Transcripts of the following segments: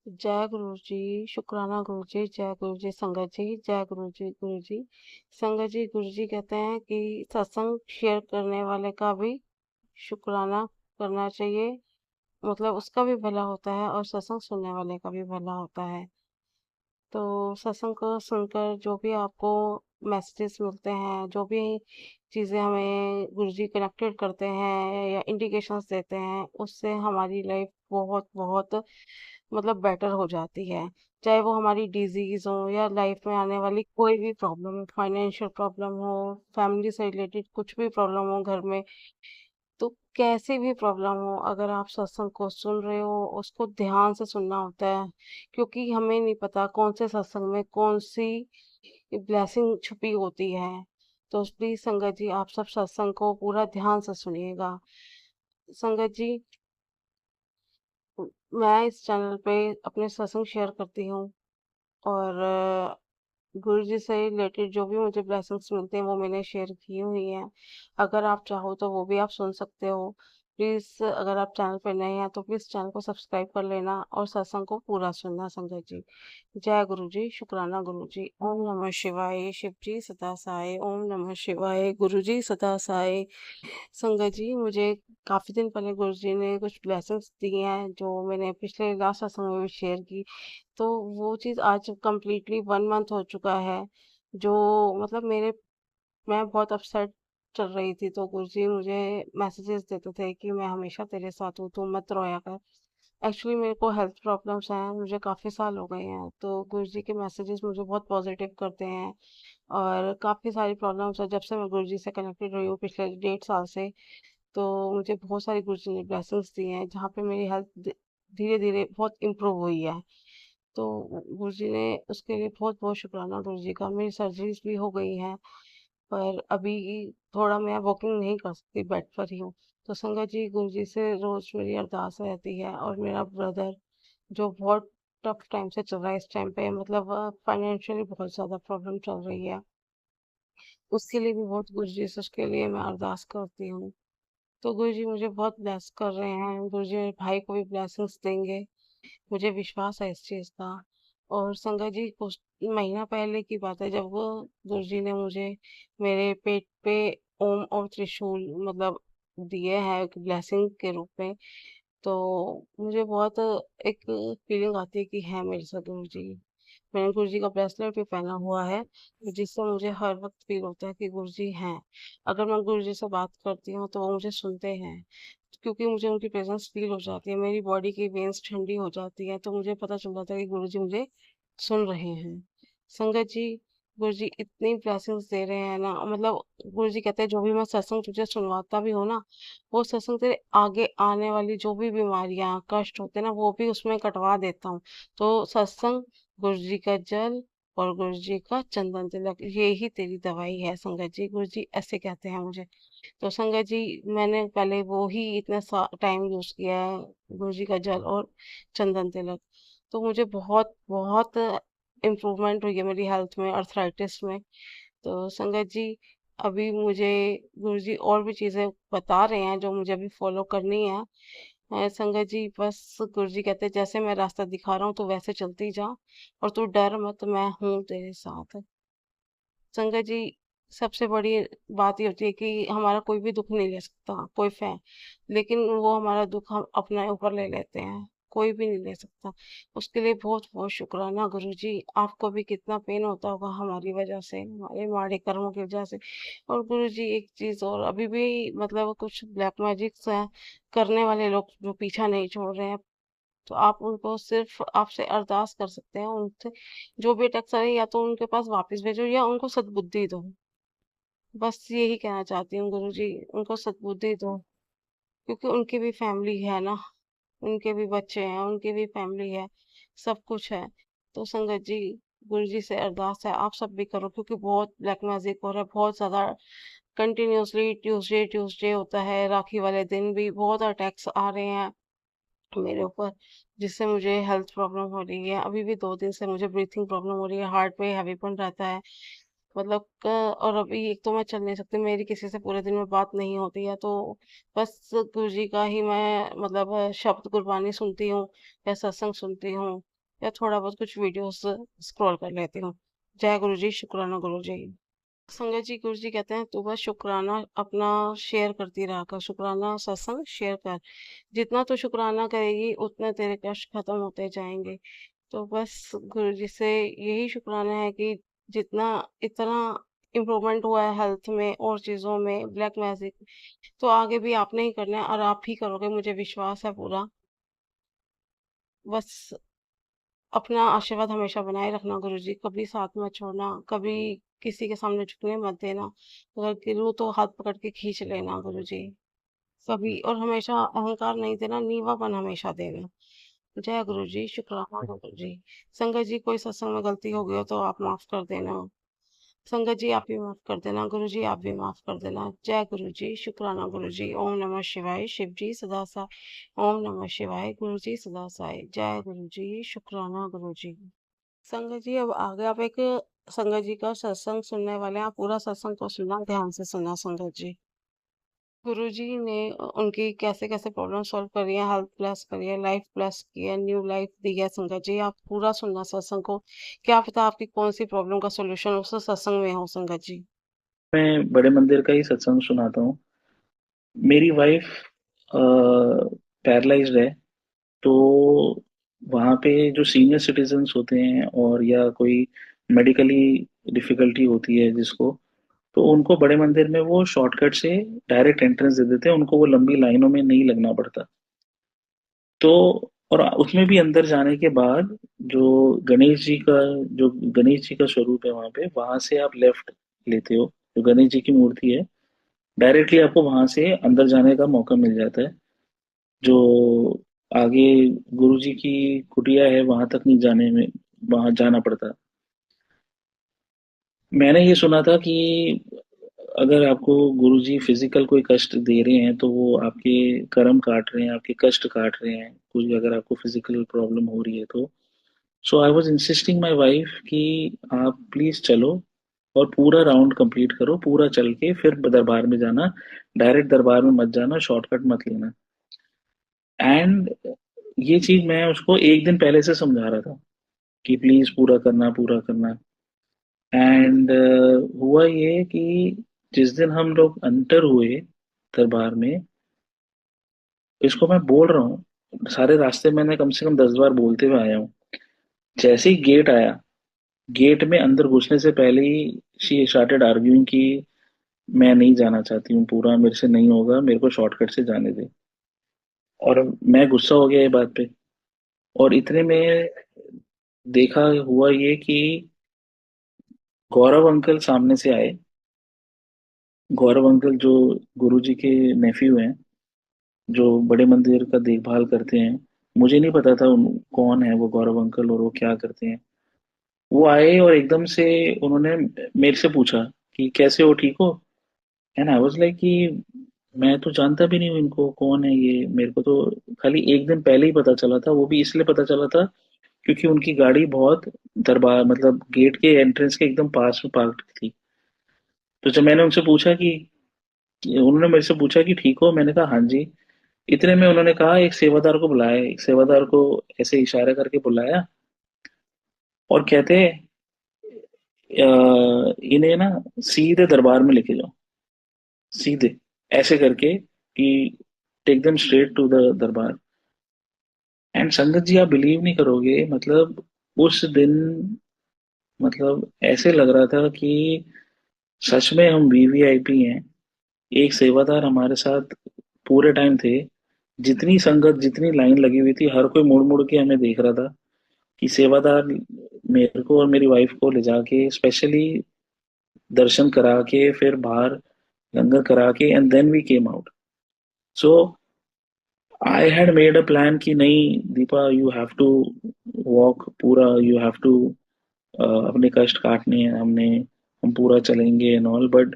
जय गुरु जी, शुक्राना गुरु जी, जय गुरु जी, संगत जी, जय गुरु जी, गुरु जी। संगत जी, गुरु जी कहते हैं कि सत्संग शेयर करने वाले का भी शुक्राना करना चाहिए, मतलब उसका भी भला होता है और सत्संग सुनने वाले का भी भला होता है। तो सत्संग को सुनकर जो भी आपको मैसेजेस मिलते हैं, जो भी चीज़ें हमें गुरुजी कनेक्टेड करते हैं या इंडिकेशंस देते हैं, उससे हमारी लाइफ बहुत बहुत मतलब बेटर हो जाती है। चाहे वो हमारी डिजीज़ हो या लाइफ में आने वाली कोई भी प्रॉब्लम हो, फाइनेंशियल प्रॉब्लम हो, फैमिली से रिलेटेड कुछ भी प्रॉब्लम हो घर में, तो कैसी भी प्रॉब्लम हो, अगर आप सत्संग को सुन रहे हो, उसको ध्यान से सुनना होता है, क्योंकि हमें नहीं पता कौन से सत्संग में कौन सी ब्लेसिंग छुपी होती है। तो प्लीज संगत जी, आप सब सत्संग को पूरा ध्यान से सुनिएगा। संगत जी, मैं इस चैनल पे अपने सत्संग शेयर करती हूँ और गुरु जी से रिलेटेड जो भी मुझे ब्लेसिंग्स मिलते हैं वो मैंने शेयर की हुई हैं। अगर आप चाहो तो वो भी आप सुन सकते हो। प्लीज़ अगर आप चैनल पर नए हैं तो प्लीज़ चैनल को सब्सक्राइब कर लेना और सत्संग को पूरा सुनना संगत जी। जय गुरु जी, शुक्राना गुरु जी। ओम नमः शिवाय, शिव जी सदा सहाय। ओम नमः शिवाय, गुरु जी सदा सहाय। संगत जी, मुझे काफ़ी दिन पहले गुरु जी ने कुछ ब्लेसिंग्स दी हैं जो मैंने पिछले लास्ट सत्संग में भी शेयर की। तो वो चीज़ आज कंप्लीटली 1 मंथ हो चुका है, जो मतलब मैं बहुत अपसेट चल रही थी, तो गुरुजी मुझे मैसेजेस देते थे कि मैं हमेशा तेरे साथ हूँ, तू मत रोया कर। एक्चुअली मेरे को हेल्थ प्रॉब्लम्स हैं, मुझे काफ़ी साल हो गए हैं, तो गुरुजी के मैसेजेस मुझे बहुत पॉजिटिव करते हैं और काफ़ी सारी प्रॉब्लम्स हैं। जब से मैं गुरुजी से कनेक्टेड रही हूँ पिछले 1.5 साल से, तो मुझे बहुत सारी गुरुजी ने ब्लेसिंग्स दी हैं, जहाँ पे मेरी हेल्थ धीरे-धीरे बहुत इम्प्रूव हुई है। तो गुरुजी ने उसके लिए बहुत-बहुत शुक्राना गुरुजी का। मेरी सर्जरीज़ भी हो गई हैं, पर अभी थोड़ा मैं वॉकिंग नहीं कर सकती, बेड पर ही हूँ। तो संगत जी, गुरुजी से रोज़ मेरी अरदास रहती है और मेरा ब्रदर जो बहुत टफ टाइम से चल रहा है इस टाइम पे, मतलब फाइनेंशियली बहुत ज़्यादा प्रॉब्लम चल रही है। उसके लिए भी बहुत गुरुजी से उसके लिए मैं अरदास करती हूँ। तो गुरुजी मुझे बहुत ब्लेस कर रहे हैं, गुरुजी मेरे भाई को भी ब्लेसिंग्स देंगे, मुझे विश्वास है इस चीज़ का। और संगत जी, कुछ महीना पहले की बात है जब वो गुरुजी ने मुझे मेरे पेट पे ओम और त्रिशूल मतलब दिए हैं एक ब्लेसिंग के रूप में। तो मुझे बहुत एक फीलिंग आती है कि है मेरे साथ गुरुजी। मैंने गुरुजी का ब्रेसलेट भी पहना हुआ है, तो जिससे मुझे हर वक्त फील होता है कि गुरुजी हैं। अगर मैं गुरुजी से बात करती हूँ तो वो मुझे सुनते हैं, क्योंकि मुझे उनकी प्रेजेंस फील हो जाती है, मेरी बॉडी की वेन्स ठंडी हो जाती है, तो मुझे पता चल जाता है कि गुरुजी मुझे सुन रहे हैं। संगत जी, गुरुजी इतनी ब्लेसिंग्स दे रहे हैं ना, मतलब गुरुजी कहते हैं जो भी मैं सत्संग तुझे सुनवाता भी हूँ ना, वो सत्संग तेरे आगे आने वाली जो भी बीमारियां कष्ट होते हैं ना, वो भी उसमें कटवा देता हूँ। तो सत्संग, गुरुजी का जल और गुरुजी का चंदन तिलक, ये ही तेरी दवाई है संगत जी। गुरुजी ऐसे कहते हैं मुझे। तो संगत जी, मैंने पहले वो ही इतना टाइम यूज किया है, गुरुजी का जल और चंदन तिलक। तो मुझे बहुत बहुत इम्प्रूवमेंट हुई है मेरी हेल्थ में, अर्थराइटिस में। तो संगत जी, अभी मुझे गुरुजी और भी चीज़ें बता रहे हैं जो मुझे अभी फॉलो करनी है। संगत जी, बस गुरुजी कहते हैं जैसे मैं रास्ता दिखा रहा हूँ तो वैसे चलती जा और तू डर मत, मैं हूँ तेरे साथ। संगत जी, सबसे बड़ी बात ये होती है कि हमारा कोई भी दुख नहीं ले सकता कोई लेकिन वो हमारा दुख हम अपने ऊपर ले लेते हैं, कोई भी नहीं ले सकता। उसके लिए बहुत बहुत शुक्राना गुरु जी। आपको भी कितना पेन होता होगा हमारी वजह से, हमारे माड़े कर्मों की वजह से। और गुरु जी, एक चीज़ और, अभी भी मतलब कुछ ब्लैक मैजिक्स हैं करने वाले लोग जो पीछा नहीं छोड़ रहे हैं, तो आप उनको सिर्फ आपसे अरदास कर सकते हैं उनसे, जो भी अटैक्स आ रही है या तो उनके पास वापस भेजो या उनको सद्बुद्धि दो। बस यही कहना चाहती हूँ गुरु जी, उनको सद्बुद्धि दो, क्योंकि उनकी भी फैमिली है ना, उनके भी बच्चे हैं, उनकी भी फैमिली है, सब कुछ है। तो संगत जी, गुरु जी से अरदास है आप सब भी करो, क्योंकि बहुत ब्लैक मैजिक हो रहा है, बहुत ज़्यादा कंटिन्यूअसली ट्यूसडे ट्यूसडे होता है, राखी वाले दिन भी बहुत अटैक्स आ रहे हैं मेरे ऊपर, जिससे मुझे हेल्थ प्रॉब्लम हो रही है। अभी भी 2 दिन से मुझे ब्रीथिंग प्रॉब्लम हो रही है, हार्ट पे हैवीपन रहता है, मतलब और अभी एक तो मैं चल नहीं सकती, मेरी किसी से पूरे दिन में बात नहीं होती है, तो बस गुरु जी का ही मैं मतलब शब्द गुरबानी सुनती हूँ या सत्संग सुनती हूँ। या थोड़ा बहुत कुछ वीडियोस स्क्रॉल कर लेती हूँ। जय गुरु जी, शुक्राना गुरु जी। संगत जी, गुरु जी कहते हैं तू बस शुक्राना अपना शेयर करती रहा कर, शुक्राना सत्संग शेयर कर। जितना तू शुक्राना करेगी उतने तेरे कष्ट खत्म होते जाएंगे। तो बस गुरु जी से यही शुक्राना है कि जितना इतना इम्प्रूवमेंट हुआ है हेल्थ में और चीज़ों में, ब्लैक मैजिक, तो आगे भी आपने ही करना है और आप ही करोगे, मुझे विश्वास है पूरा। बस अपना आशीर्वाद हमेशा बनाए रखना गुरु जी, कभी साथ मत छोड़ना, कभी किसी के सामने झुकने मत देना। अगर गिरूँ तो हाथ पकड़ के खींच लेना गुरु जी। कभी और हमेशा अहंकार नहीं देना, नीवापन हमेशा देना। जय गुरु जी, शुक्राना गुरु जी। संगत जी, कोई सत्संग में गलती हो गई हो तो आप माफ कर देना। संगत जी, आप भी माफ कर देना। गुरु जी, आप भी माफ कर देना। जय गुरु जी, शुक्राना गुरु जी। ओम नमः शिवाय। शिव जी सदा साई। ओम नमः शिवाय। गुरु जी सदा साई। जय गुरु जी, शुक्राना गुरु जी। संगत जी, अब आगे आप एक संगत जी का सत्संग सुनने वाले हैं। आप पूरा सत्संग को सुनना, ध्यान से सुनना संगत जी। गुरु जी ने उनकी कैसे कैसे प्रॉब्लम सॉल्व करी है, हेल्थ प्लस करी है, लाइफ प्लस की है, न्यू लाइफ दी है। संगत जी, आप पूरा सुनना सत्संग को, क्या पता आपकी कौन सी प्रॉब्लम का सोल्यूशन उस सत्संग में हो संगत जी। मैं बड़े मंदिर का ही सत्संग सुनाता हूँ। मेरी वाइफ पैरलाइज्ड है। तो वहाँ पे जो सीनियर सिटीजन्स होते हैं और या कोई मेडिकली डिफिकल्टी होती है जिसको, तो उनको बड़े मंदिर में वो शॉर्टकट से डायरेक्ट एंट्रेंस दे देते हैं, उनको वो लंबी लाइनों में नहीं लगना पड़ता। तो और उसमें भी अंदर जाने के बाद जो जो गणेश जी का स्वरूप है वहाँ पे, वहां से आप लेफ्ट लेते हो, जो गणेश जी की मूर्ति है, डायरेक्टली आपको वहां से अंदर जाने का मौका मिल जाता है। जो आगे गुरु जी की कुटिया है वहां तक नहीं जाने में, वहां जाना पड़ता है। मैंने ये सुना था कि अगर आपको गुरु जी फिजिकल कोई कष्ट दे रहे हैं तो वो आपके कर्म काट रहे हैं, आपके कष्ट काट रहे हैं, कुछ अगर आपको फिजिकल प्रॉब्लम हो रही है तो। So I was insisting my wife कि आप प्लीज चलो और पूरा राउंड कंप्लीट करो, पूरा चल के फिर दरबार में जाना, डायरेक्ट दरबार में मत जाना, शॉर्टकट मत लेना। एंड ये चीज मैं उसको एक दिन पहले से समझा रहा था कि प्लीज पूरा करना, पूरा करना। एंड हुआ ये कि जिस दिन हम लोग अंतर हुए दरबार में, इसको मैं बोल रहा हूँ सारे रास्ते मैंने कम से कम 10 बार बोलते हुए आया हूँ। जैसे ही गेट आया, गेट में अंदर घुसने से पहले ही शी स्टार्टेड आर्ग्यूइंग कि मैं नहीं जाना चाहती हूँ, पूरा मेरे से नहीं होगा, मेरे को शॉर्टकट से जाने दे। और मैं गुस्सा हो गया ये बात पे। और इतने में देखा हुआ ये कि गौरव अंकल सामने से आए। गौरव अंकल जो गुरुजी के नेफ्यू हैं, जो बड़े मंदिर का देखभाल करते हैं। मुझे नहीं पता था कौन है वो गौरव अंकल और वो क्या करते हैं। वो आए और एकदम से उन्होंने मेरे से पूछा कि कैसे हो, ठीक हो। एंड आई वाज लाइक कि मैं तो जानता भी नहीं हूँ इनको, कौन है ये, मेरे को तो खाली एक दिन पहले ही पता चला था, वो भी इसलिए पता चला था क्योंकि उनकी गाड़ी बहुत दरबार मतलब गेट के एंट्रेंस के एकदम पास में पार्क थी। तो जब मैंने उनसे पूछा कि उन्होंने मेरे से पूछा कि ठीक हो, मैंने कहा हाँ जी। इतने में उन्होंने कहा एक सेवादार को बुलाया, एक सेवादार को ऐसे इशारा करके बुलाया और कहते इन्हें ना सीधे दरबार में लेके जाओ, सीधे ऐसे करके कि take them straight to the darbar. And sangat ji, आप बिलीव नहीं करोगे, मतलब उस दिन मतलब ऐसे लग रहा था कि सच में हम वीवीआईपी हैं। एक सेवादार हमारे साथ पूरे टाइम थे। जितनी संगत, जितनी लाइन लगी हुई थी, हर कोई मुड़ मुड़ के हमें देख रहा था कि सेवादार मेरे को और मेरी वाइफ को ले जाके स्पेशली दर्शन करा के फिर बाहर लंगर करा के and then we came out. So I had made a plan कि नहीं Deepa, you have to walk पूरा, यू हैव टू अपने कष्ट काटने हैं हमने, हम पूरा चलेंगे एंड ऑल, बट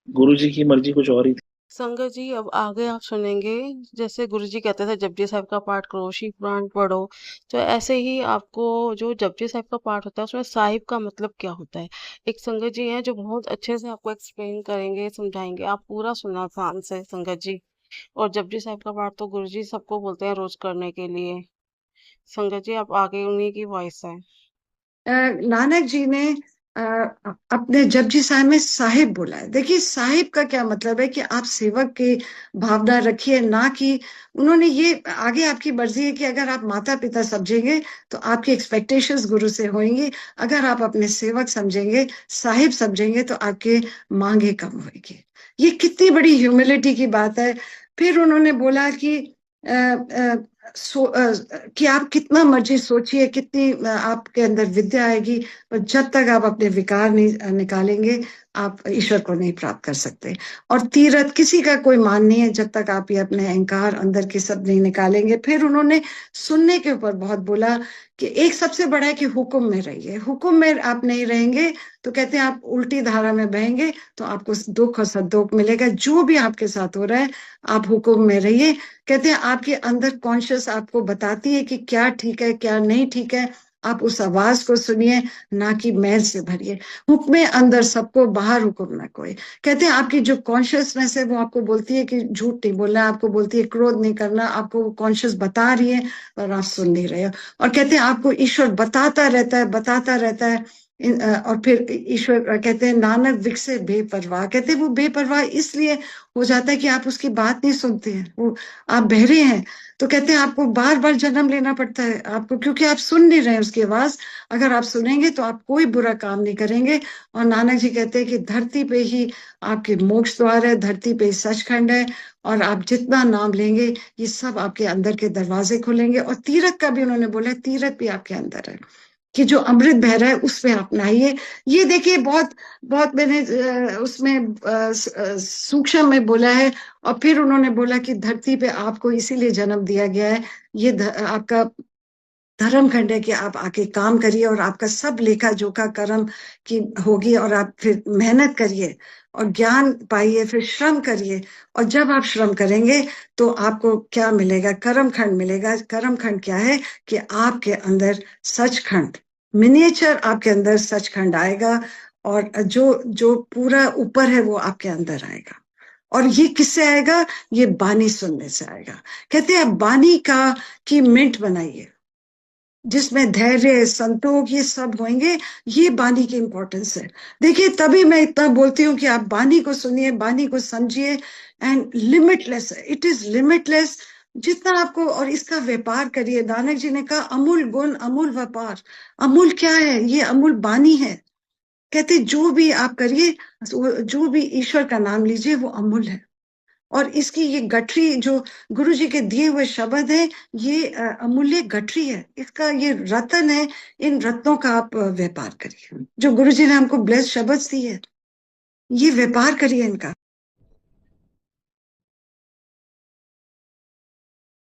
गुरु जी की मर्जी कुछ और ही थी। संगत जी, अब आगे आप सुनेंगे, जैसे गुरुजी कहते थे जपजी साहिब का पाठ करो, शिव पुराण पढ़ो, तो ऐसे ही आपको जो जपजी साहिब का पाठ होता है उसमें साहिब का मतलब क्या होता है, एक संगत जी हैं जो बहुत अच्छे से आपको एक्सप्लेन करेंगे, समझाएंगे। आप पूरा सुनना ध्यान से संगत जी। और जपजी साहिब का पाठ तो गुरुजी सबको बोलते हैं रोज करने के लिए। संगत जी, आप आगे उन्हीं की वॉइस है। नानक जी ने अ, अपने जपजी साहिब में साहिब बोला है। देखिए साहिब का क्या मतलब है कि आप सेवक की भावना रखिए, ना कि उन्होंने ये आगे आपकी मर्जी है कि अगर आप माता पिता समझेंगे तो आपकी एक्सपेक्टेशंस गुरु से होंगी, अगर आप अपने सेवक समझेंगे, साहिब समझेंगे, तो आपके मांगे कम होगी। ये कितनी बड़ी ह्यूमिलिटी की बात है। फिर उन्होंने बोला कि अ, अ, कि आप कितना मर्जी सोचिए, कितनी आपके अंदर विद्या आएगी, पर जब तक आप अपने विकार नहीं निकालेंगे, आप ईश्वर को नहीं प्राप्त कर सकते। और तीरथ किसी का कोई मान नहीं है जब तक आप ये अपने अहंकार अंदर के सब नहीं निकालेंगे। फिर उन्होंने सुनने के ऊपर बहुत बोला कि एक सबसे बड़ा है कि हुक्म में रहिए। हुक्म में आप नहीं रहेंगे तो कहते हैं आप उल्टी धारा में बहेंगे, तो आपको दुख और सदुख मिलेगा। जो भी आपके साथ हो रहा है, आप हुक्म में रहिए। कहते हैं आपके अंदर कॉन्शियस आपको बताती है कि क्या ठीक है क्या नहीं ठीक है। आप उस आवाज को सुनिए, ना कि मैल से भरिए। हुक्म में अंदर सबको, बाहर हुक्म ना कोई। कहते हैं आपकी जो कॉन्शियसनेस है वो आपको बोलती है कि झूठ नहीं बोलना, आपको बोलती है क्रोध नहीं करना, आपको कॉन्शियस बता रही है, पर आप सुन नहीं रहे हो। और कहते हैं आपको ईश्वर बताता रहता है, बताता रहता है। और फिर ईश्वर कहते हैं नानक विकसे बेपरवाह। कहते हैं वो बेपरवाह इसलिए हो जाता है कि आप उसकी बात नहीं सुनते हैं, वो आप बहरे हैं। तो कहते हैं आपको बार बार जन्म लेना पड़ता है आपको, क्योंकि आप सुन नहीं रहे हैं उसकी आवाज। अगर आप सुनेंगे तो आप कोई बुरा काम नहीं करेंगे। और नानक जी कहते हैं कि धरती पे ही आपके मोक्ष द्वार है, धरती पे ही सचखंड है। और आप जितना नाम लेंगे, ये सब आपके अंदर के दरवाजे खुलेंगे। और तीरथ का भी उन्होंने बोला, तीरथ भी आपके अंदर है, कि जो अमृत बह रहा है उसमें आप नहाइए। ये देखिए बहुत बहुत मैंने उसमें सूक्ष्म में बोला है। और फिर उन्होंने बोला कि धरती पे आपको इसीलिए जन्म दिया गया है, ये आपका धर्म खंड है कि आप आके काम करिए, और आपका सब लेखा जोखा कर्म की होगी। और आप फिर मेहनत करिए और ज्ञान पाइए, फिर श्रम करिए। और जब आप श्रम करेंगे तो आपको क्या मिलेगा? कर्म खंड मिलेगा। कर्म खंड क्या है? कि आपके अंदर सचखंड, मिनिएचर आपके अंदर सचखंड आएगा। और जो जो पूरा ऊपर है वो आपके अंदर आएगा। और ये किससे आएगा? ये बानी सुनने से आएगा। कहते हैं बानी का की मिंट बनाइए, जिसमें धैर्य संतोष ये सब होंगे। ये बानी की इंपॉर्टेंस है। देखिए तभी मैं इतना बोलती हूँ कि आप बानी को सुनिए, बानी को समझिए। एंड लिमिटलेस है, इट इज लिमिटलेस। जितना आपको, और इसका व्यापार करिए। नानक जी ने कहा अमूल गुण अमूल व्यापार। अमूल क्या है? ये अमूल बानी है। कहते जो भी आप करिए, जो भी ईश्वर का नाम लीजिए, वो अमूल है। और इसकी ये गठरी जो गुरु जी के दिए हुए शब्द है, ये अमूल्य गठरी है, इसका ये रत्न है। इन रत्नों का आप व्यापार करिए, जो गुरु जी ने हमको ब्लेस शब्द दिए, ये व्यापार करिए इनका।